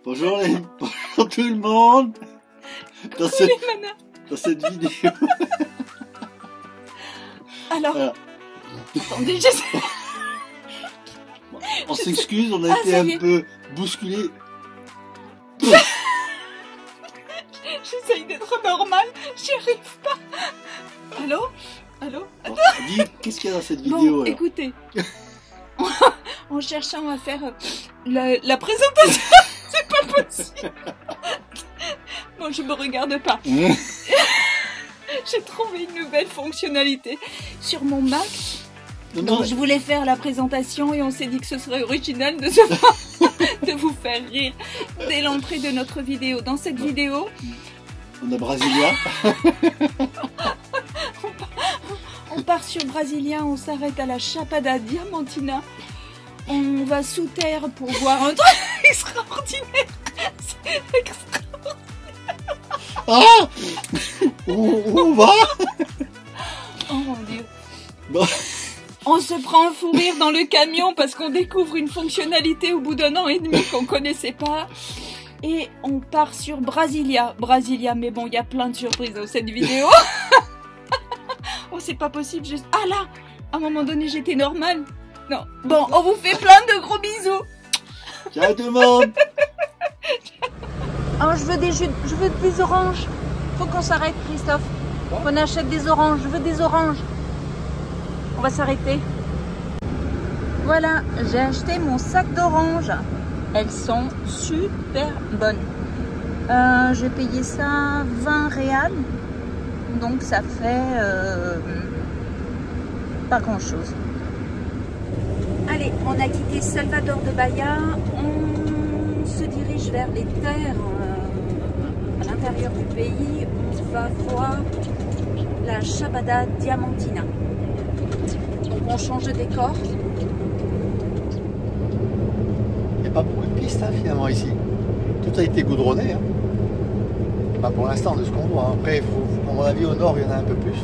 Bonjour tout le monde. Dans cette vidéo. Alors, attendez, j'essaie. On s'excuse, on a été un peu bousculé. J'essaye d'être normale, j'y arrive pas. Allô? Allô? Bon, dis, qu'est-ce qu'il y a dans cette vidéo? Bon, écoutez. En cherchant à faire la présentation, c'est pas possible. Bon, je me regarde pas. J'ai trouvé une nouvelle fonctionnalité sur mon Mac. Donc je voulais faire la présentation et on s'est dit que ce serait original de vous faire rire dès l'entrée de notre vidéo. Dans cette vidéo, on a Brasilia. On part sur Brasilia, on s'arrête à la Chapada Diamantina. On va sous terre pour voir un truc extraordinaire. C'est extraordinaire. Ah, où on va? Oh mon Dieu. Bon. On se prend un fou rire dans le camion parce qu'on découvre une fonctionnalité au bout d'un an et demi qu'on connaissait pas. Et on part sur Brasilia. Brasilia, mais bon, il y a plein de surprises dans cette vidéo. Oh, c'est pas possible, juste... Ah là, à un moment donné, j'étais normale. Non. Bon, on vous fait plein de gros bisous. Ciao tout le monde. Oh, je veux des oranges. Faut qu'on s'arrête, Christophe. Qu'on achète des oranges. Je veux des oranges. On va s'arrêter. Voilà, j'ai acheté mon sac d'oranges. Elles sont super bonnes. J'ai payé ça 20 réals. Donc ça fait pas grand chose. Allez, on a quitté Salvador de Bahia. On se dirige vers les terres à l'intérieur du pays. On va voir la Chapada Diamantina. Donc on change de décor. Il n'y a pas beaucoup de pistes finalement ici. Tout a été goudronné. Hein. Pas pour l'instant de ce qu'on voit. Après, à mon avis, au nord, il y en a un peu plus.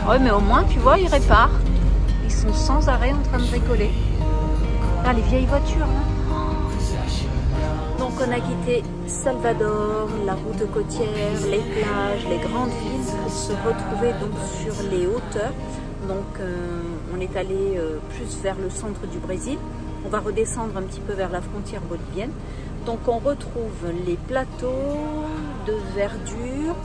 Ouais, mais au moins, tu vois, ils réparent. Ils sont sans arrêt en train de bricoler. Ah, les vieilles voitures, là. Donc, on a quitté Salvador, la route côtière, les plages, les grandes villes pour se retrouver donc sur les hauteurs. Donc, on est allé plus vers le centre du Brésil. On va redescendre un petit peu vers la frontière bolivienne. Donc, on retrouve les plateaux de verdure,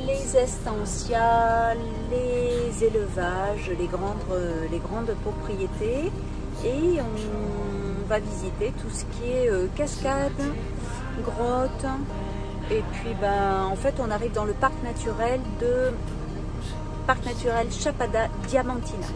les estancias, les élevages, les grandes propriétés, et on va visiter tout ce qui est cascades, grottes, et puis en fait on arrive dans le parc naturel Chapada Diamantina.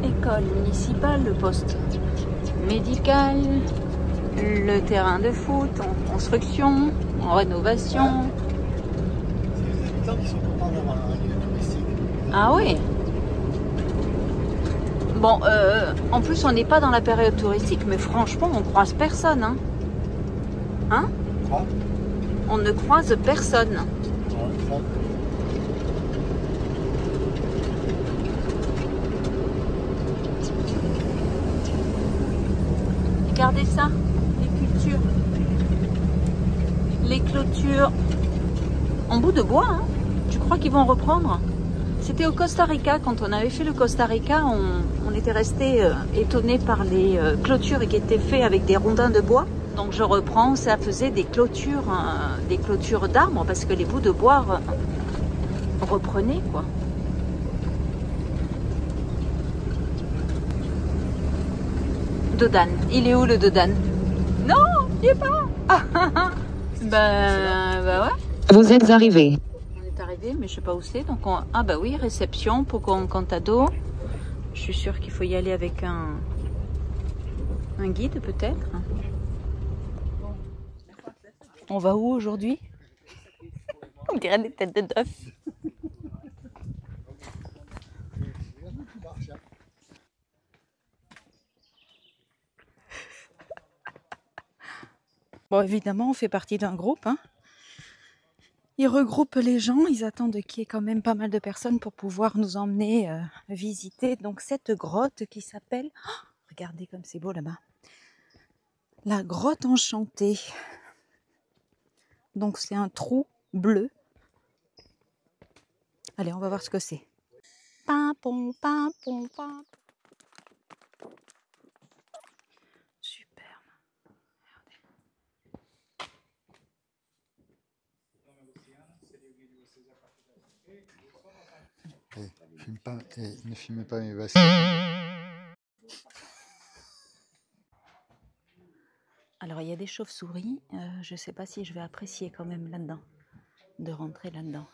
École municipale, le poste médical, le terrain de foot en construction, en rénovation. C'est les habitants qui sont contents d'avoir un lieu touristique. Ah oui. Bon, en plus on n'est pas dans la période touristique, mais franchement on croise personne. Hein, hein? On ne croise personne. Regardez ça, les cultures, les clôtures en bout de bois. Hein. Tu crois qu'ils vont reprendre? C'était au Costa Rica, quand on avait fait le Costa Rica, on était resté étonné par les clôtures qui étaient faites avec des rondins de bois. Donc je reprends, ça faisait des clôtures d'arbres parce que les bouts de bois reprenaient quoi. Dodan. Il est où le Dodan? Non, il n'y est pas. Bah ouais. Vous êtes arrivé. On est arrivé, mais je sais pas où c'est. Donc ah bah oui, réception, Poco Encantado. Je suis sûre qu'il faut y aller avec un guide peut-être. On va où aujourd'hui? On dirait des têtes de d'œuf. Bon, évidemment, on fait partie d'un groupe. Hein. Ils regroupent les gens, ils attendent qu'il y ait quand même pas mal de personnes pour pouvoir nous emmener visiter donc cette grotte qui s'appelle... Oh, regardez comme c'est beau là-bas. La grotte enchantée. Donc c'est un trou bleu. Allez, on va voir ce que c'est. Pimpon, pimpon, pimpon. Superbe. Ne filmez pas mes baskets. Alors il y a des chauves-souris. Je ne sais pas si je vais apprécier quand même là-dedans, de rentrer là-dedans.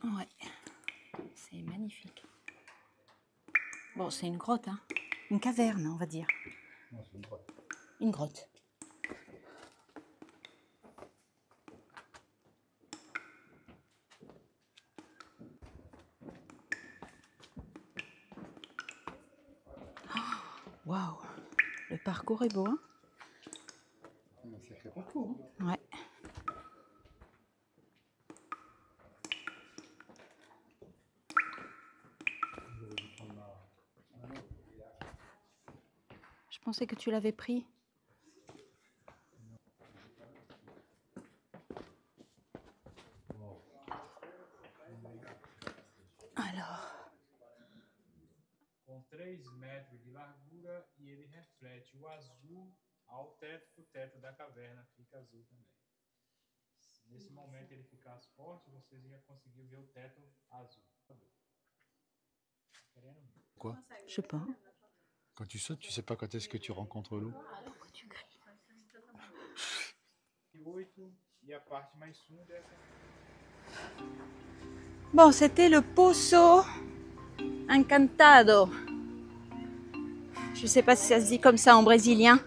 Ouais, c'est magnifique. Bon, c'est une grotte, hein. Une caverne, on va dire. Non, c'est une grotte. Une grotte. Waouh, le parcours est beau, hein. Un sacré parcours. Hein. Ouais. Je pensais que tu l'avais pris. Alors. Com 3 metros de largura e ele reflete o azul ao teto, que o teto da caverna fica azul também. Nesse momento ele ficasse forte, vocês iam conseguir ver o teto azul. Quoi? Je sais pas. Quand tu sautes, tu sais pas quand est-ce que tu rencontres l'eau. Pourquoi tu cries? E a parte mais funda é essa. Bon, c'était le Pozo Encantado. Je sais pas si ça se dit comme ça en brésilien.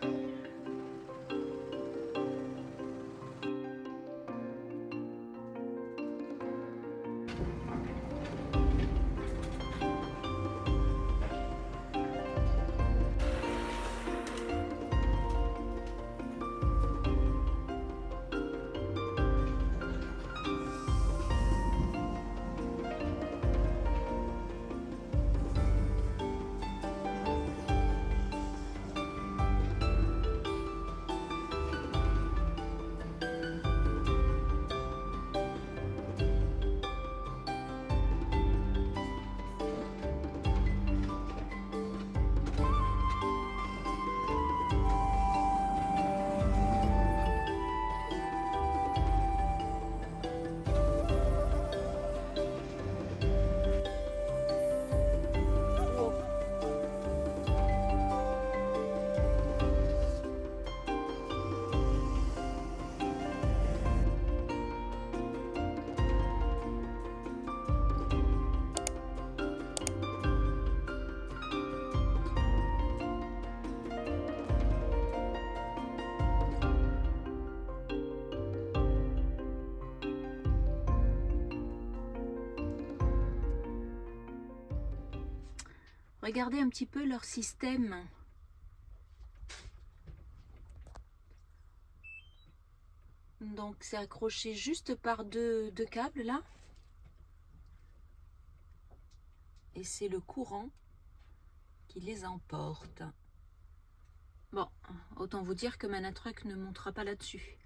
Regardez un petit peu leur système. Donc c'est accroché juste par deux câbles là. Et c'est le courant qui les emporte. Bon, autant vous dire que Manatruck ne montera pas là-dessus.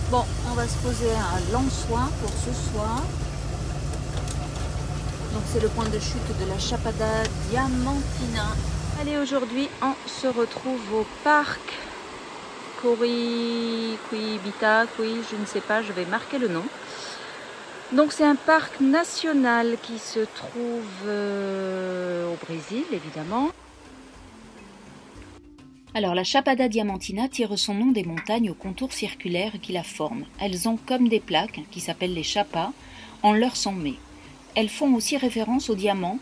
Bon, on va se poser à Lançois pour ce soir. Donc c'est le point de chute de la Chapada Diamantina. Allez, aujourd'hui on se retrouve au parc Curitiba, je ne sais pas, je vais marquer le nom. Donc c'est un parc national qui se trouve au Brésil, évidemment. Alors la Chapada Diamantina tire son nom des montagnes aux contours circulaires qui la forment. Elles ont comme des plaques, qui s'appellent les chapas, en leur sommet. Elles font aussi référence aux diamants,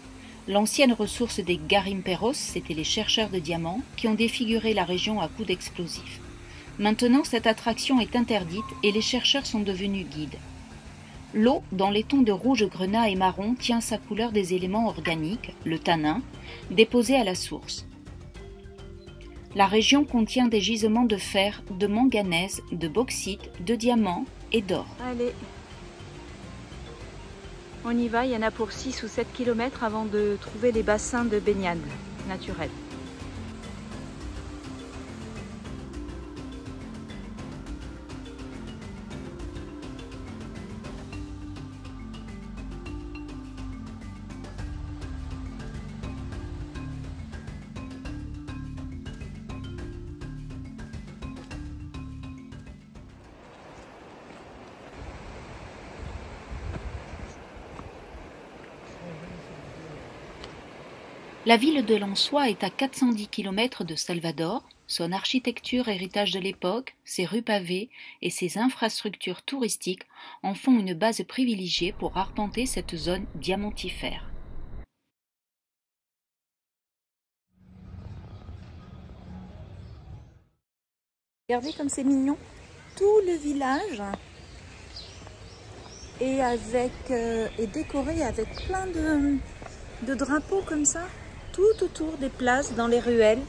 l'ancienne ressource des garimperos, c'était les chercheurs de diamants, qui ont défiguré la région à coups d'explosifs. Maintenant, cette attraction est interdite et les chercheurs sont devenus guides. L'eau, dans les tons de rouge, grenat et marron, tient sa couleur des éléments organiques, le tanin, déposés à la source. La région contient des gisements de fer, de manganèse, de bauxite, de diamants et d'or. Allez, on y va, il y en a pour 6 ou 7 km avant de trouver les bassins de baignade naturels. La ville de Lançois est à 410 km de Salvador. Son architecture, héritage de l'époque, ses rues pavées et ses infrastructures touristiques en font une base privilégiée pour arpenter cette zone diamantifère. Regardez comme c'est mignon. Tout le village est décoré avec plein de drapeaux comme ça. Tout autour des places, dans les ruelles.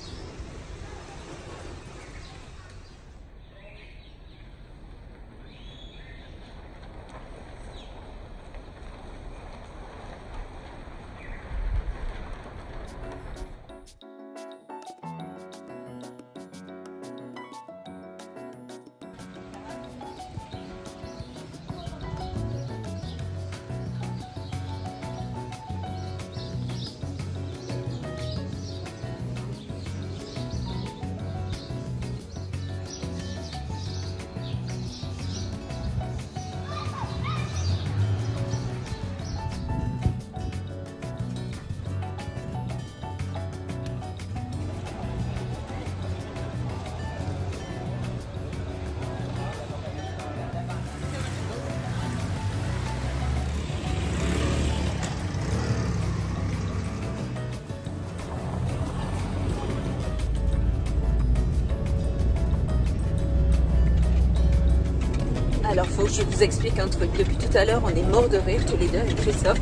Alors, faut que je vous explique un truc. Depuis tout à l'heure, on est morts de rire tous les deux avec Christophe.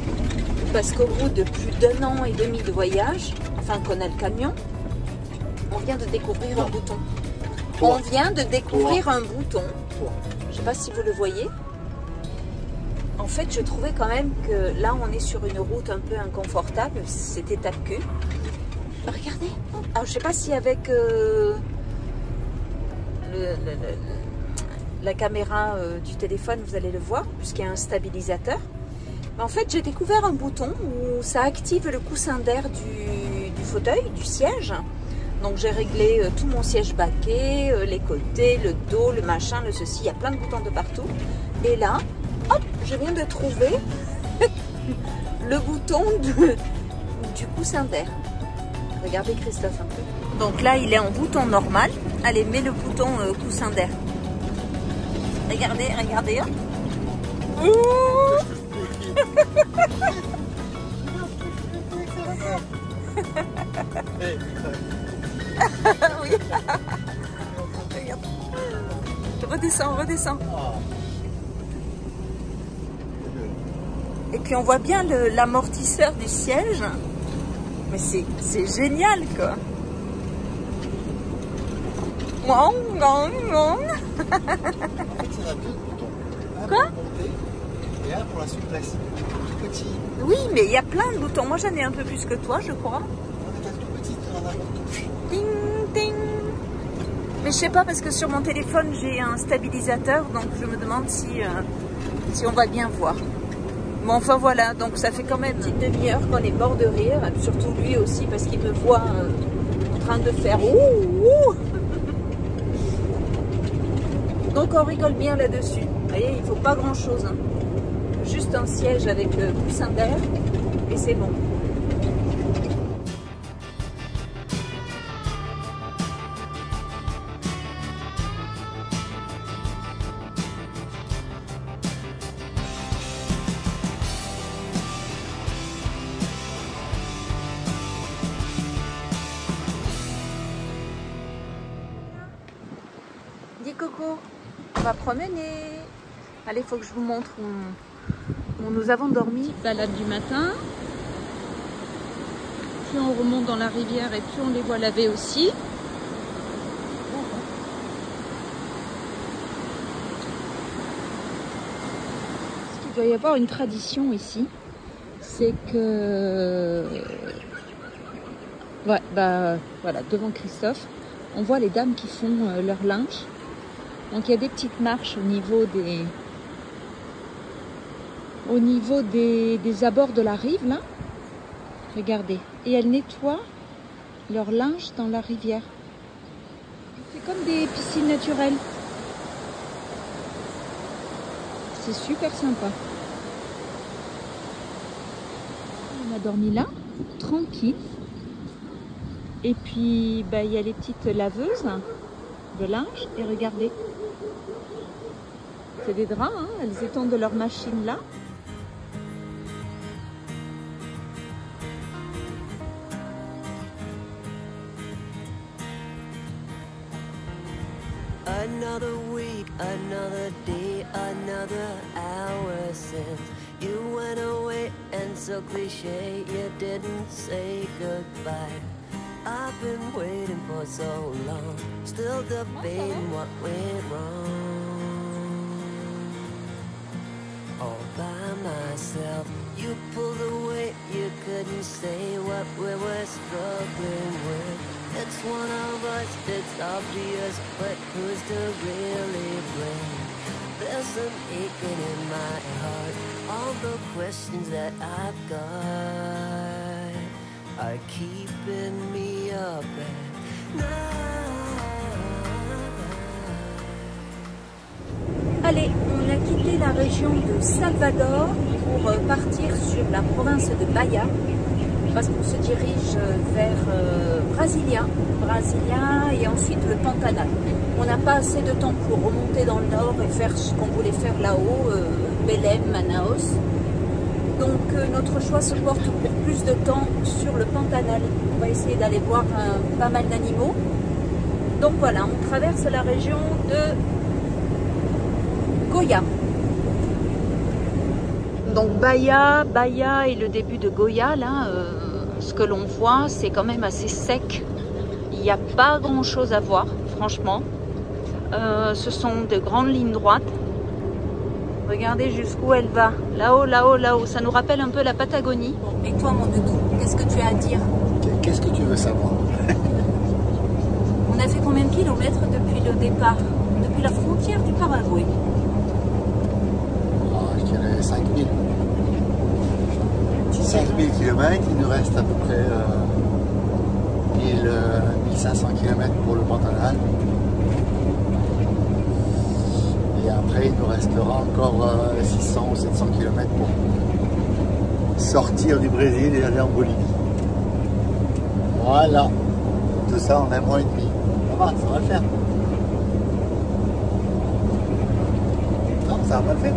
Parce qu'au bout de plus d'1 an et demi de voyage, enfin qu'on a le camion, on vient de découvrir un bouton. On vient de découvrir un bouton. Je ne sais pas si vous le voyez. En fait, je trouvais quand même que là, on est sur une route un peu inconfortable. C'était tape-cul. Regardez. Alors, je ne sais pas si avec la caméra du téléphone, vous allez le voir, puisqu'il y a un stabilisateur. Mais en fait, j'ai découvert un bouton où ça active le coussin d'air du fauteuil, du siège. Donc, j'ai réglé tout mon siège baquet, les côtés, le dos, le machin, le ceci. Il y a plein de boutons de partout. Et là, hop, je viens de trouver le bouton du coussin d'air. Regardez Christophe un peu. Donc là, il est en bouton normal. Allez, mets le bouton coussin d'air. Regardez, regardez. Hein. Oui. Regarde. Redescends, redescends. Et puis on voit bien l'amortisseur du siège. Mais c'est génial quoi. En fait, il y en a 2 boutons. Un quoi pour monter et un pour la souplesse. Tout petit. Oui, mais il y a plein de boutons. Moi, j'en ai un peu plus que toi, je crois. On est un tout petit en avant. Ding, ding. Mais je sais pas parce que sur mon téléphone j'ai un stabilisateur, donc je me demande si on va bien voir. Mais enfin voilà, donc ça fait quand même une petite demi-heure qu'on est mort de rire, surtout lui aussi parce qu'il me voit en train de faire ouh, ouh. Donc on rigole bien là-dessus. Vous voyez, il faut pas grand-chose, hein. Juste un siège avec coussin d'air et c'est bon. Dis Coco, on va promener. Allez, il faut que je vous montre où nous avons dormi. Balade du matin. Plus on remonte dans la rivière et plus on les voit laver aussi. Il doit y avoir une tradition ici. C'est que... Ouais, bah voilà, devant Christophe, on voit les dames qui font leur linge. Donc il y a des petites marches au niveau des abords de la rive là. Regardez. Et elles nettoient leur linge dans la rivière. C'est comme des piscines naturelles. C'est super sympa. On a dormi là, tranquille. Et puis bah, il y a les petites laveuses de linge. Et regardez. C'est des draps, hein, elles étendent de leur machine là. Another week, another day, another hour since you went away, and so cliche you didn't say goodbye. I've been waiting for so long, still debating what went wrong. All by myself, you pulled away, you couldn't say what we were struggling with. It's one of us, it's obvious, but who's to really blame? There's an aching in my heart, all the questions that I've got are keeping me up at night. Allez, on a quitté la région de Salvador pour partir sur la province de Bahia. Parce qu'on se dirige vers Brasilia et ensuite le Pantanal. On n'a pas assez de temps pour remonter dans le nord et faire ce qu'on voulait faire là-haut, Belém, Manaus. Donc notre choix se porte pour plus de temps sur le Pantanal. On va essayer d'aller voir pas mal d'animaux. Donc voilà, on traverse la région de Goiás. Donc Bahia et le début de Goiás, là, ce que l'on voit, c'est quand même assez sec. Il n'y a pas grand chose à voir, franchement. Ce sont de grandes lignes droites. Regardez jusqu'où elle va. Là-haut, là-haut, là-haut. Ça nous rappelle un peu la Patagonie. Et toi, mon doudou, qu'est-ce que tu as à dire? Qu'est-ce que tu veux savoir? On a fait combien de kilomètres depuis le départ? Depuis la frontière du Paraguay? Je dirais 5000. 5000 km, il nous reste à peu près 1500 km pour le Pantanal. Et après, il nous restera encore 600 ou 700 km pour sortir du Brésil et aller en Bolivie. Voilà. Tout ça en un mois et demi. Ça va le faire. Non, ça va pas le faire.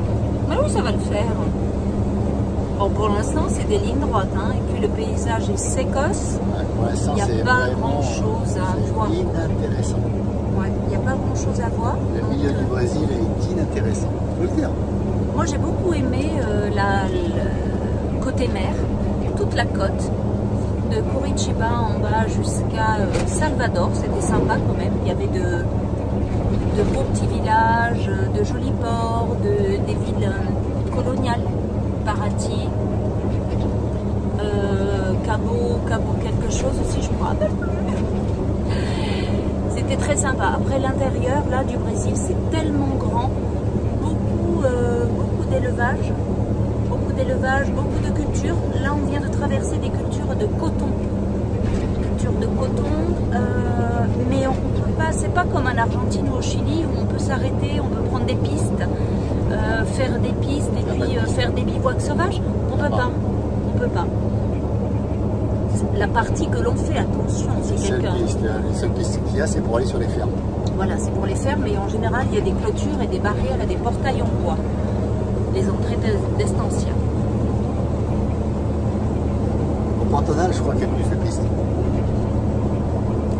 Mais oui, ça va le faire. Bon, pour l'instant, c'est des lignes droites, hein, et puis le paysage est sécosse. Ouais, il n'y a pas grand-chose à voir. C'est inintéressant. Ouais, il n'y a pas grand-chose à voir. Le milieu du Brésil est inintéressant, il faut le dire. Moi, j'ai beaucoup aimé le côté mer, toute la côte, de Curitiba en bas jusqu'à Salvador. C'était sympa quand même. Il y avait de beaux petits villages, de jolis ports, des villes coloniales. Paraty, Cabo quelque chose aussi, je me rappelle plus. c'était très sympa. Après l'intérieur là du Brésil, c'est tellement grand, beaucoup d'élevage, beaucoup de cultures. Là, on vient de traverser des cultures de coton, mais on peut pas. C'est pas comme en Argentine ou au Chili où on peut s'arrêter, on peut prendre des pistes, faire des pistes et puis faire des bivouacs sauvages. On peut pas. La partie que l'on fait, attention, si quelqu'un... La seule piste qu'il y a, c'est pour aller sur les fermes. Voilà, c'est pour les fermes, mais en général, il y a des clôtures et des barrières et des portails en bois. Les entrées d'Estancia. Au Pantanal, je crois qu'il y a plus de pistes.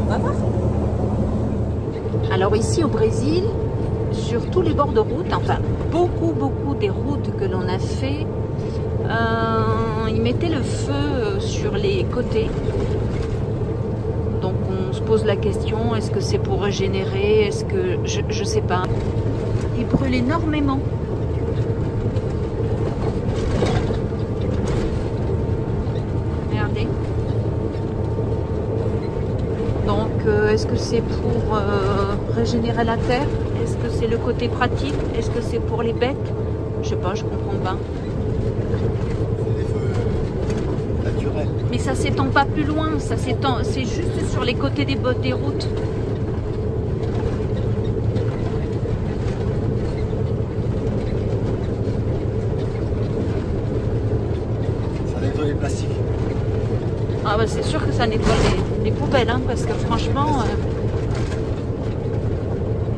On va voir. Alors ici, au Brésil, sur tous les bords de route, enfin, beaucoup des routes que l'on a fait, ils mettaient le feu sur les côtés. Donc on se pose la question, est-ce que c'est pour régénérer, est-ce que... je sais pas. Ils brûlent énormément. Regardez. Donc est-ce que c'est pour régénérer la terre? Est-ce que c'est le côté pratique? Est-ce que c'est pour les bêtes? Je sais pas, je comprends pas. Mais ça s'étend pas plus loin, ça s'étend, c'est juste sur les côtés des routes. Ça nettoie les plastiques. Ah bah c'est sûr que ça nettoie les poubelles, hein, parce que franchement,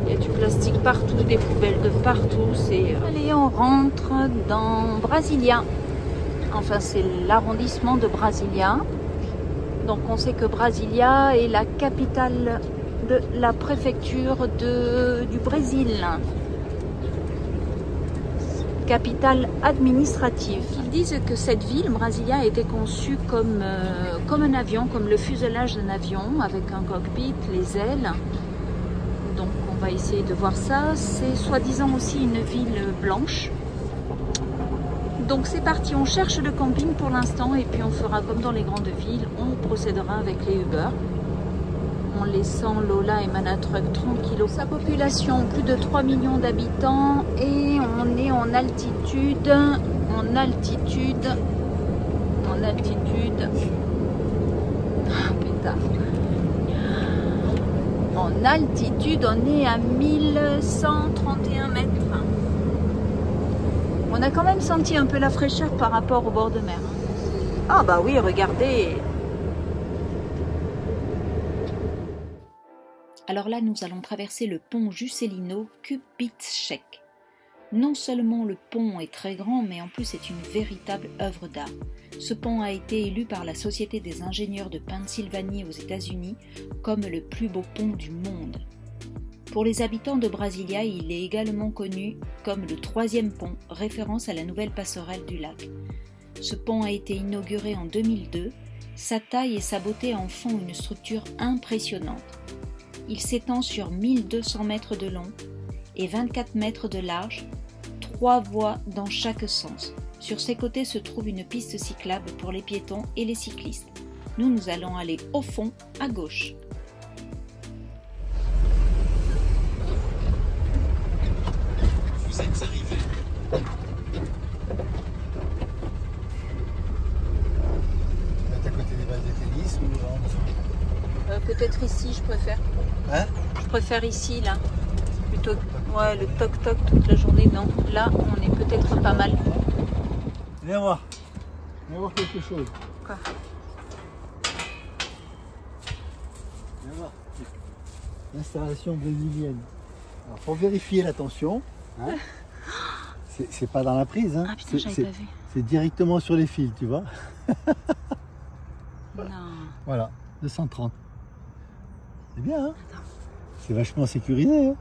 il y a du plastique partout, des poubelles de partout. Allez, on rentre dans Brasilia. Enfin, c'est l'arrondissement de Brasilia. Donc, on sait que Brasilia est la capitale de la préfecture du Brésil. Capitale administrative. Ils disent que cette ville, Brasilia, a été conçue comme un avion, comme le fuselage d'un avion, avec un cockpit, les ailes. Donc, on va essayer de voir ça. C'est soi-disant aussi une ville blanche. Donc c'est parti, on cherche le camping pour l'instant et puis on fera comme dans les grandes villes, on procédera avec les Uber en laissant Lola et Manatruck tranquillos. Sa population, plus de 3 millions d'habitants et on est en altitude, en altitude, on est à 1131 mètres. On a quand même senti un peu la fraîcheur par rapport au bord de mer. Ah bah oui, regardez. Alors là, nous allons traverser le pont Juscelino Kubitschek. Non seulement le pont est très grand, mais en plus c'est une véritable œuvre d'art. Ce pont a été élu par la Société des ingénieurs de Pennsylvanie aux États-Unis comme le plus beau pont du monde. Pour les habitants de Brasilia, il est également connu comme le 3e pont, référence à la nouvelle passerelle du lac. Ce pont a été inauguré en 2002. Sa taille et sa beauté en font une structure impressionnante. Il s'étend sur 1200 mètres de long et 24 mètres de large, 3 voies dans chaque sens. Sur ses côtés se trouve une piste cyclable pour les piétons et les cyclistes. Nous allons aller au fond, à gauche. Vous êtes arrivé. Vous êtes à côté des balles de tennis ou en dessous? Peut-être ici, je préfère. Hein? Je préfère ici, là. Plutôt, ouais, le toc-toc toute la journée, non. Là, on est peut-être pas mal. Viens voir. Viens voir quelque chose. Quoi? Viens voir. L'installation brésilienne. Alors, pour vérifier la tension, hein, c'est pas dans la prise. Hein. Ah putain, j'avais pas vu. C'est directement sur les fils, tu vois. Non. Voilà, 230. C'est bien, hein? C'est vachement sécurisé. Hein?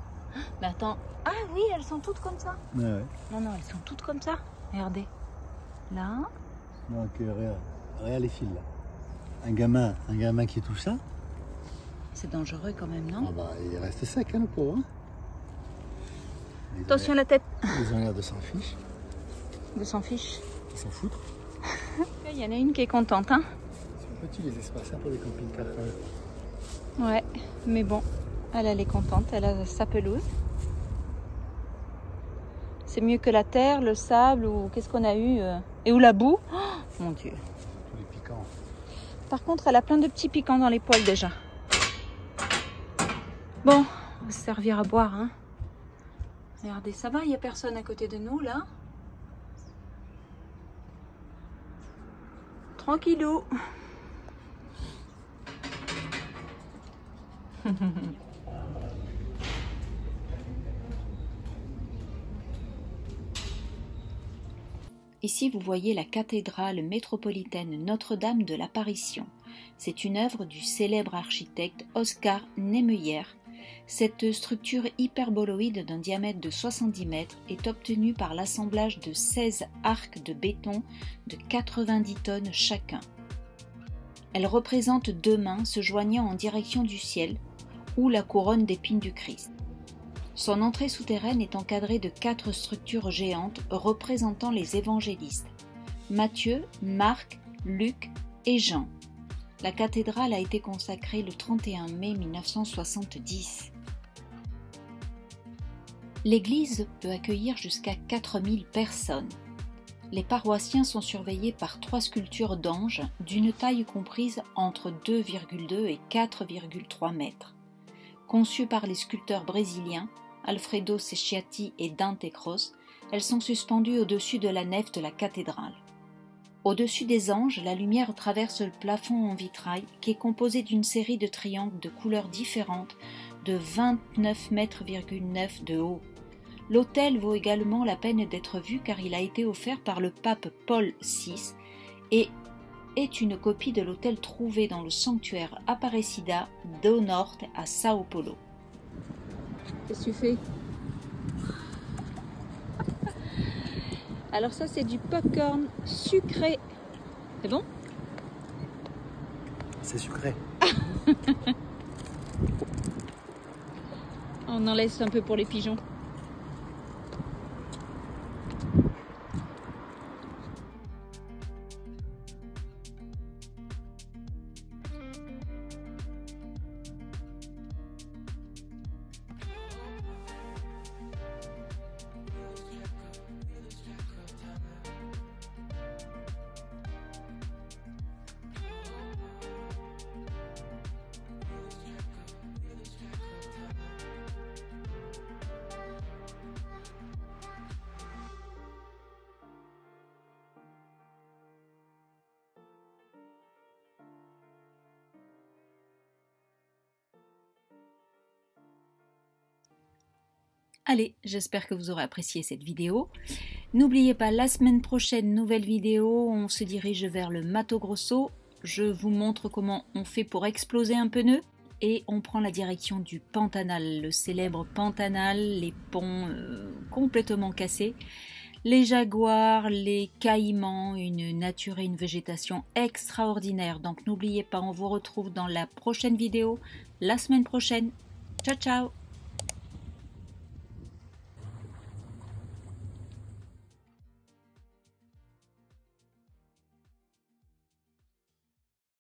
Mais attends. Ah oui, elles sont toutes comme ça. Ouais, ouais. Non, non, elles sont toutes comme ça. Regardez. Là. Donc, regarde les fils là. Un gamin qui touche ça. C'est dangereux quand même, non? Ah bah, il reste sec, hein, le pauvre. Hein? Attention à la tête. Ils ont l'air de s'en fiche. De s'en fiche. Ils s'en foutent. Il y en a une qui est contente, hein? C'est petit les espaces hein, pour les camping-cars. Ouais, mais bon. Elle est contente, elle a sa pelouse. C'est mieux que la terre, le sable ou qu'est-ce qu'on a eu et ou la boue. Oh, mon Dieu. Tous les piquants. Par contre, elle a plein de petits piquants dans les poils déjà. Bon, on va se servir à boire. Hein. Regardez, ça va, il n'y a personne à côté de nous là. Tranquillou. Ici, vous voyez la cathédrale métropolitaine Notre-Dame de l'Apparition. C'est une œuvre du célèbre architecte Oscar Niemeyer. Cette structure hyperboloïde d'un diamètre de 70 mètres est obtenue par l'assemblage de 16 arcs de béton de 90 tonnes chacun. Elle représente 2 mains se joignant en direction du ciel ou la couronne d'épines du Christ. Son entrée souterraine est encadrée de 4 structures géantes représentant les évangélistes, Matthieu, Marc, Luc et Jean. La cathédrale a été consacrée le 31 mai 1970. L'église peut accueillir jusqu'à 4000 personnes. Les paroissiens sont surveillés par 3 sculptures d'anges d'une taille comprise entre 2,2 et 4,3 mètres. Conçues par les sculpteurs brésiliens Alfredo Cecchiati et Dante Croce, elles sont suspendues au-dessus de la nef de la cathédrale. Au-dessus des anges, la lumière traverse le plafond en vitrail qui est composé d'une série de triangles de couleurs différentes de 29,9 mètres de haut. L'autel vaut également la peine d'être vu car il a été offert par le pape Paul VI et est une copie de l'autel trouvé dans le sanctuaire Aparecida do Norte à Sao Paulo. Qu'est-ce que tu fais? Alors ça c'est du popcorn sucré. C'est bon? C'est sucré. On en laisse un peu pour les pigeons. Allez, j'espère que vous aurez apprécié cette vidéo. N'oubliez pas, la semaine prochaine, nouvelle vidéo, on se dirige vers le Mato Grosso. Je vous montre comment on fait pour exploser un pneu. Et on prend la direction du Pantanal, le célèbre Pantanal, les ponts complètement cassés. Les jaguars, les caïmans, une nature et une végétation extraordinaire. Donc n'oubliez pas, on vous retrouve dans la prochaine vidéo, la semaine prochaine. Ciao, ciao!